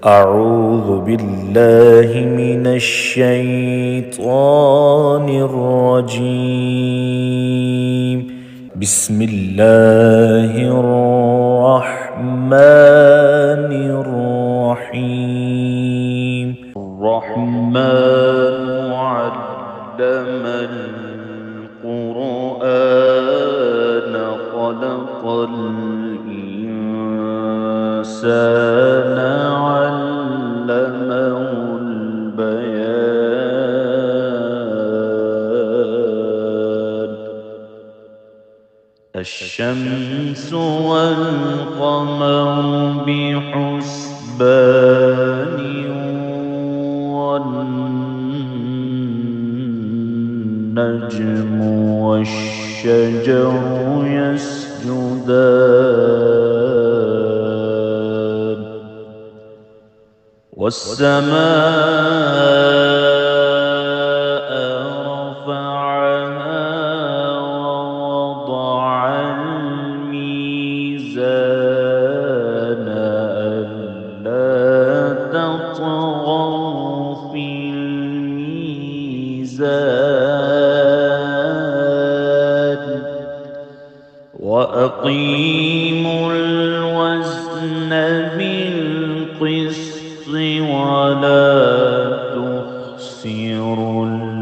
أعوذ بالله من الشيطان الرجيم. بسم الله الرحمن الرحيم. الرحمن علم القرآن خلق الإنسان علمه البيان. الشمس والقمر بحسبان والنجم والشجر يسجدان والسماء رفعها ووضع الميزان ألا تطغوا في الميزان وأقيموا الوزن بالقسط ولا تخسروا الميزان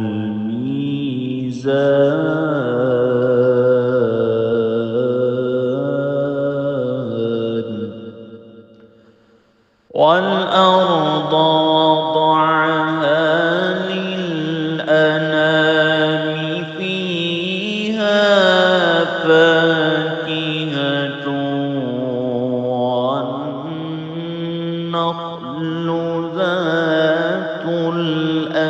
والأرض وضعها للأنام فيها فاكهة والنخل ذات الأكمام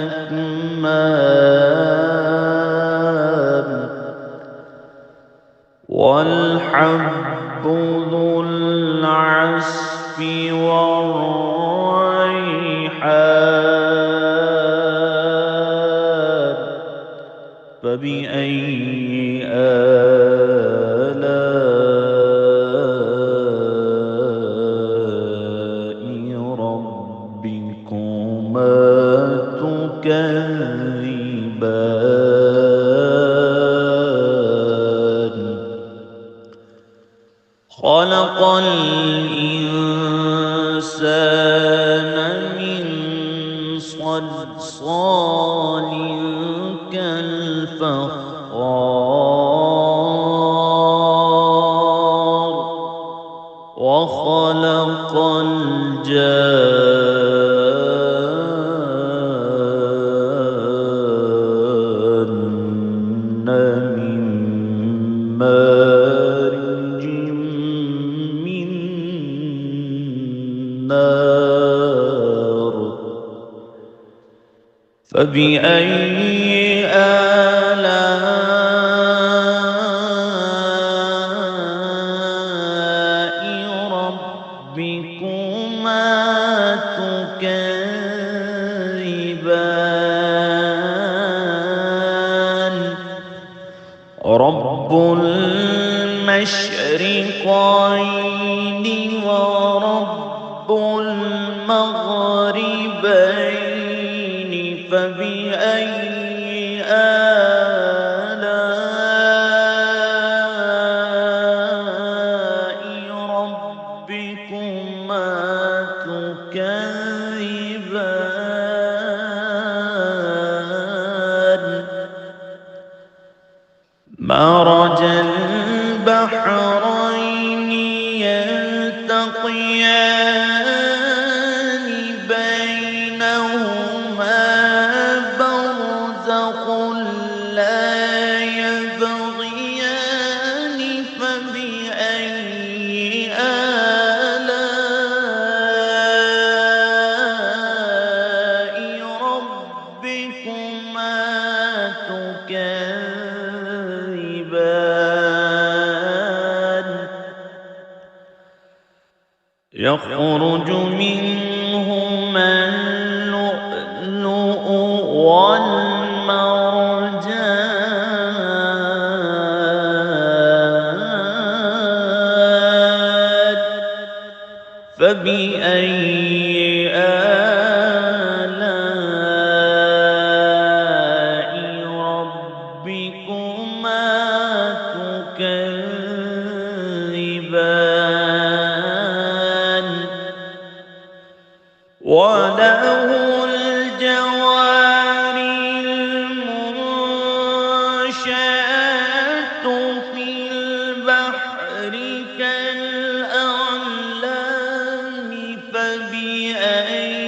والحب ذو العصف والريحان. فبأي آلاء ربكما تكذبان. خلق الإنسان من صلصال كالفخار وخلق الجان من مارج من نار. فبأي آلاء ربكما تكذبان. رب المشرقين ورب المغربين. فبأي آلاء ربكما تكذبان. مرج البحرين يلتقيان بينهما برزخ لا يبغيان. فبأي آلاء ربكما تكذبان. يخرج منهما اللؤلؤ والمرجان. فبأي وله الجوار المنشآت في البحر كالأعلام فبأي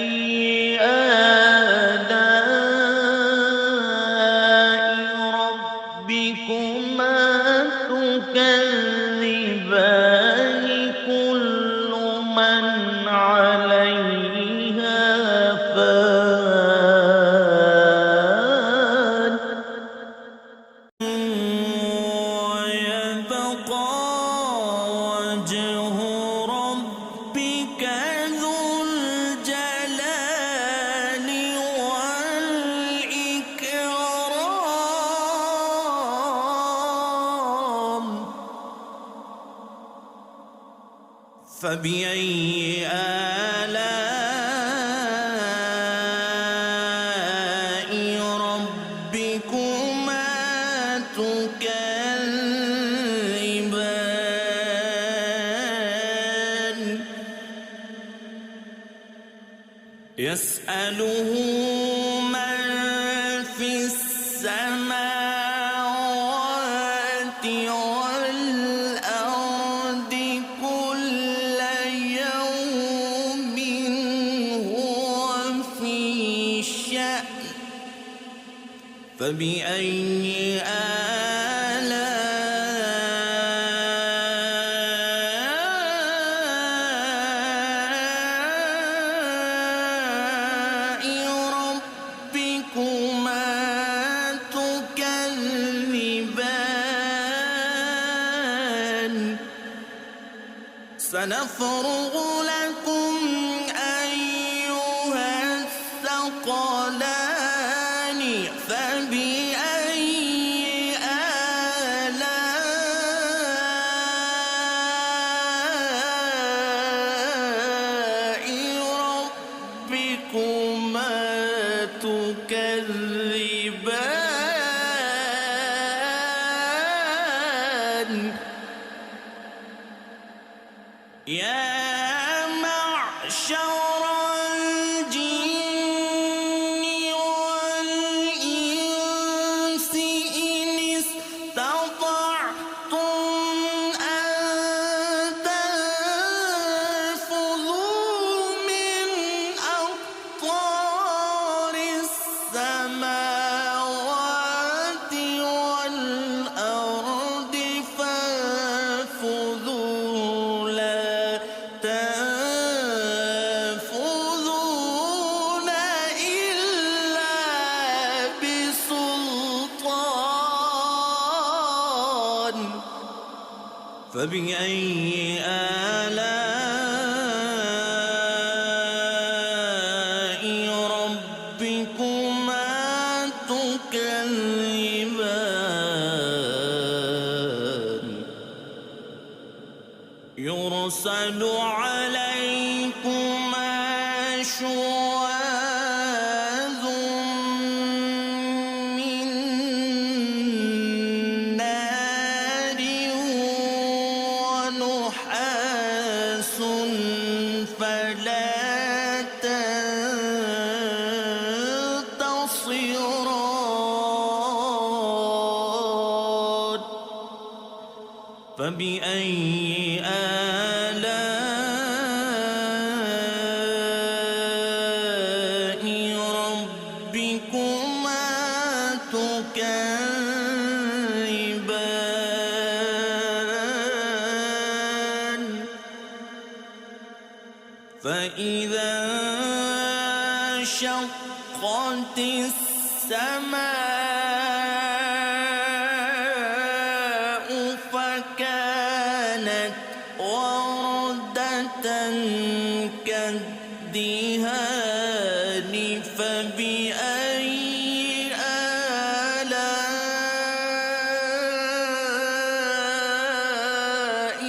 آلاء ربكما تكذبان كل من عليها فان ويبقى وجه ربك ذو الجلال والإكرام فبأي آلاء ربكما تكذبان يسأله من في السماوات والأرض كل يوم هو في شأن فبأي آلاء ربكما تكذبان سنفرغ لكم أيها الثقلان فبأي آلاء ربكما تكذبان يا معشر الجن والإنس إن استطعتم أن تنفذوا من أقطار السماوات والأرض فانفذوا لا تنفذون إلا بسلطان فبأي آلاء ربكما تكذبان يرسل عليكما شواظ من نار ونحاس فلا تنتصران فبأي آلاء ربكما تكذبان فإذا انشقت السماء فكانت وردة كالدهان فبأي آلاء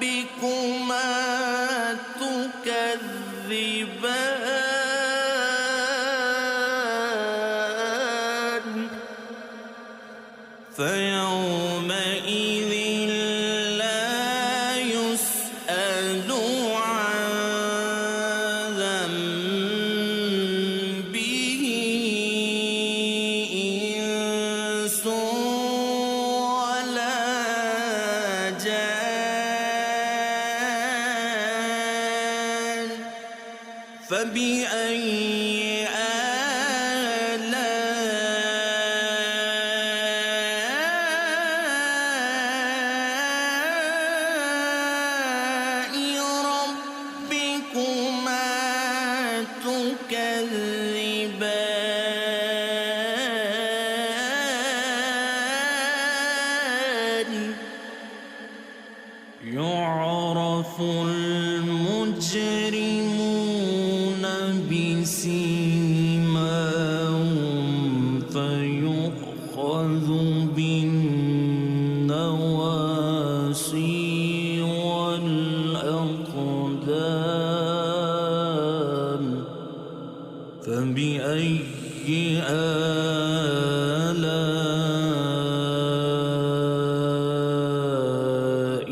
ربكما تكذبان فيومئذ لا يسأل عن فبأي آلاء ربكما تكذبان يعرف المجرمون بسيماهم فيؤخذ بالنواصي والأقدام فبأي آلاء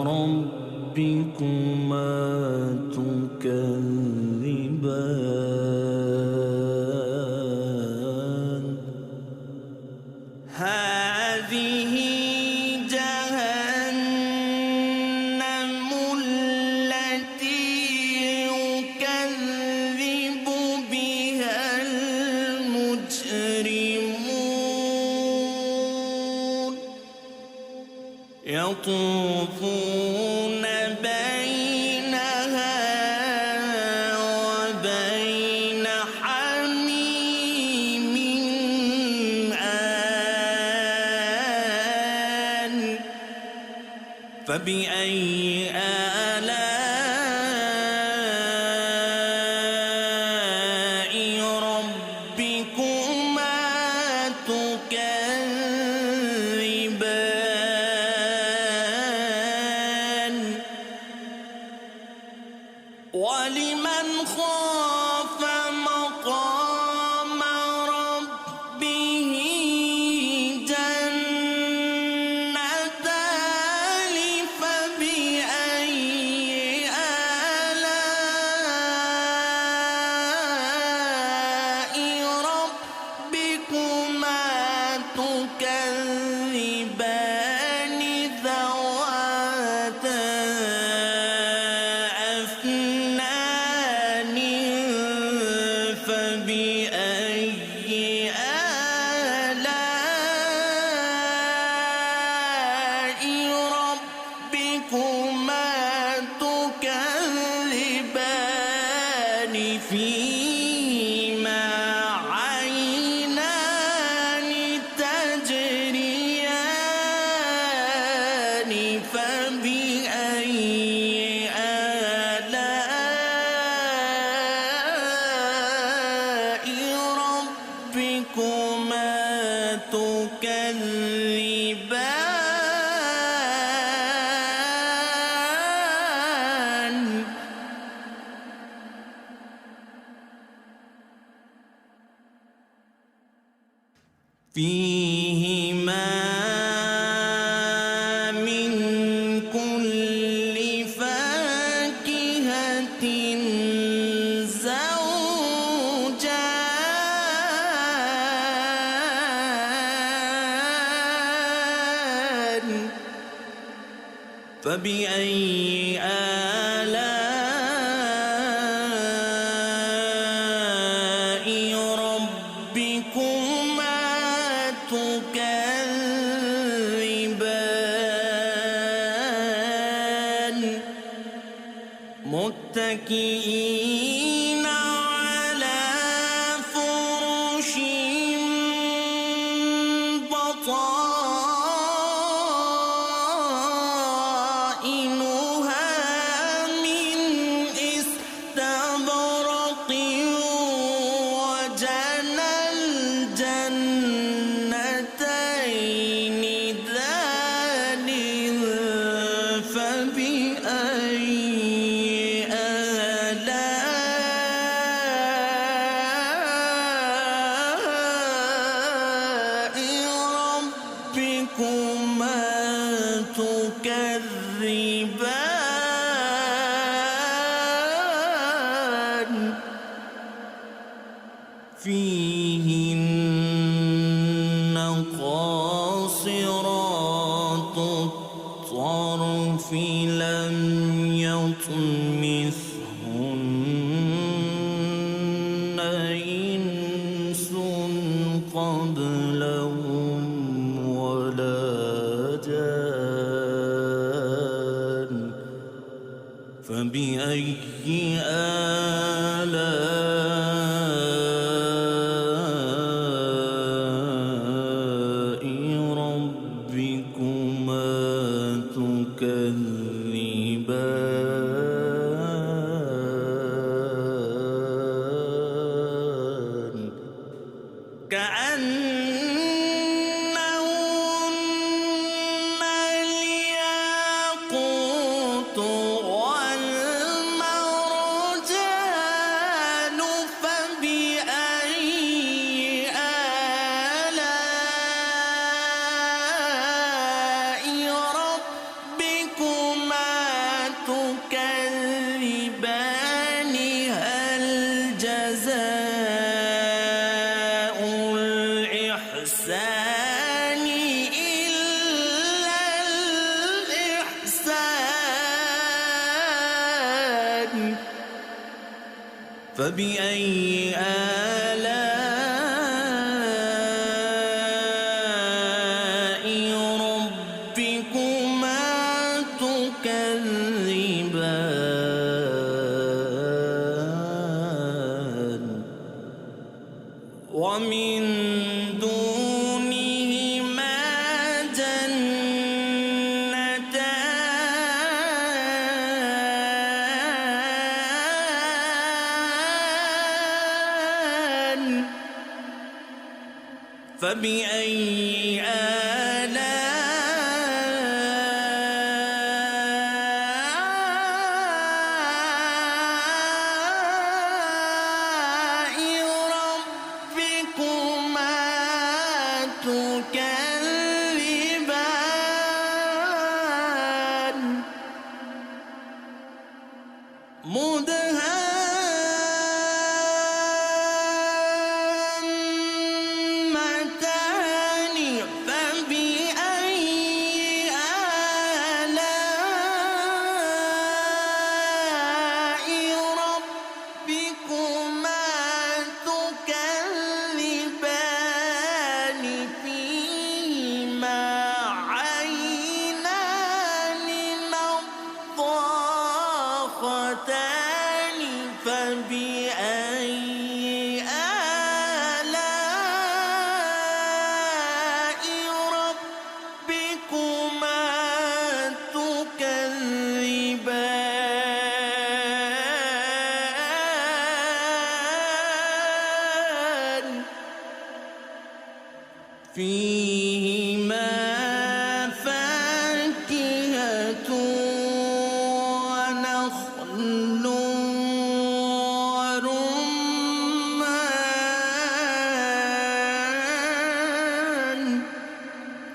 ربكما تكذبان هذه جهنم التي يكذب بها المجرمون يطوفون بينها وبين حميم آن فبأي آلاء ربكما تكذبان ولمن خاف مقام ربه جنتان فبأي آلاء ربكما تكذبان ذواتا أفنان فبأي آلاء ربكما تكذبان فيهما عينان تجريان فبأي آلاء ربكما تكذبان فيهما من كل فاكهة زوجان فبأي آلاء ربكما تكذبان متكئين على فرش بطائنها من استبرق وجنى الجنتين دان فبأي آلاء ربكما تكذبان فيهن قاصرات الطرف لم يطمثهن كأنهن الياقوت والمرجان فبأي آلاء ربكما تكذبان هل جزاء الإحسان إلا الإحسان فبأي آلاء ربكما تكذبان ومن دونهما جنتان فبأي آلاء ربكما تكذبان مدهامتان فبأي آلاء ربكما تكذبان فيهما عينان نضاختان فبأي آلاء ربكما تكذبان فيهما فاكهة ونخل ورمان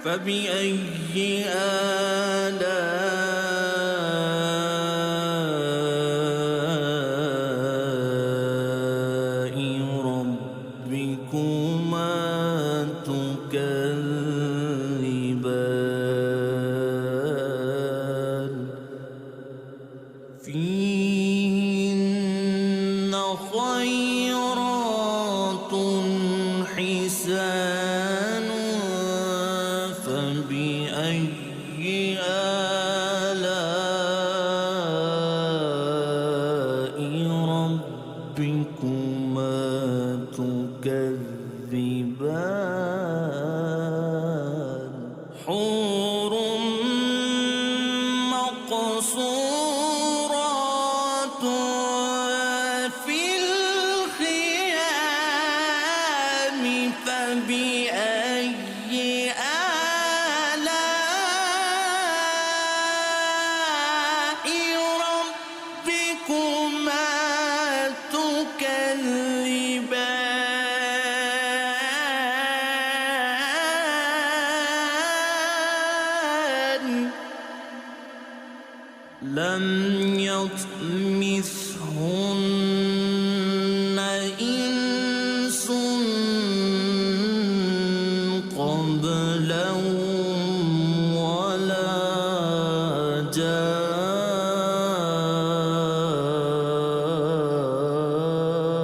فبأي آلاء ربكما تكذبان فيهن خيرات حسان فبأي آلاء ربكما تكذبان حور مقصورات في الخيام فبأي آلاء ربكما تكذبان لم يطمثهن إنس قبلهم ولا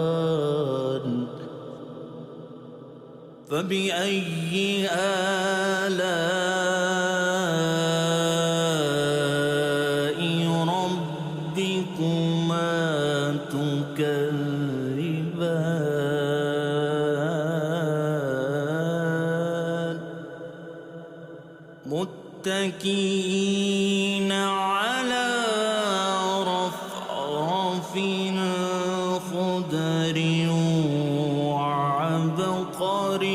جان فبأي آلاء ربكما تكذبان متكئين على رفرف خضر وعبقر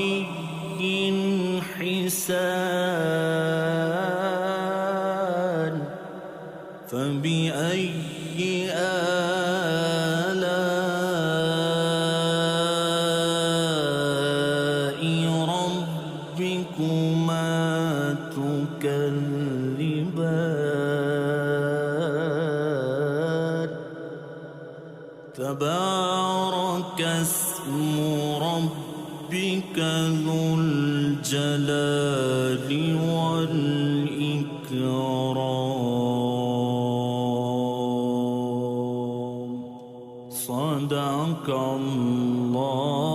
تبارك اسم ربك ذو الجلال والإكرام. صدق الله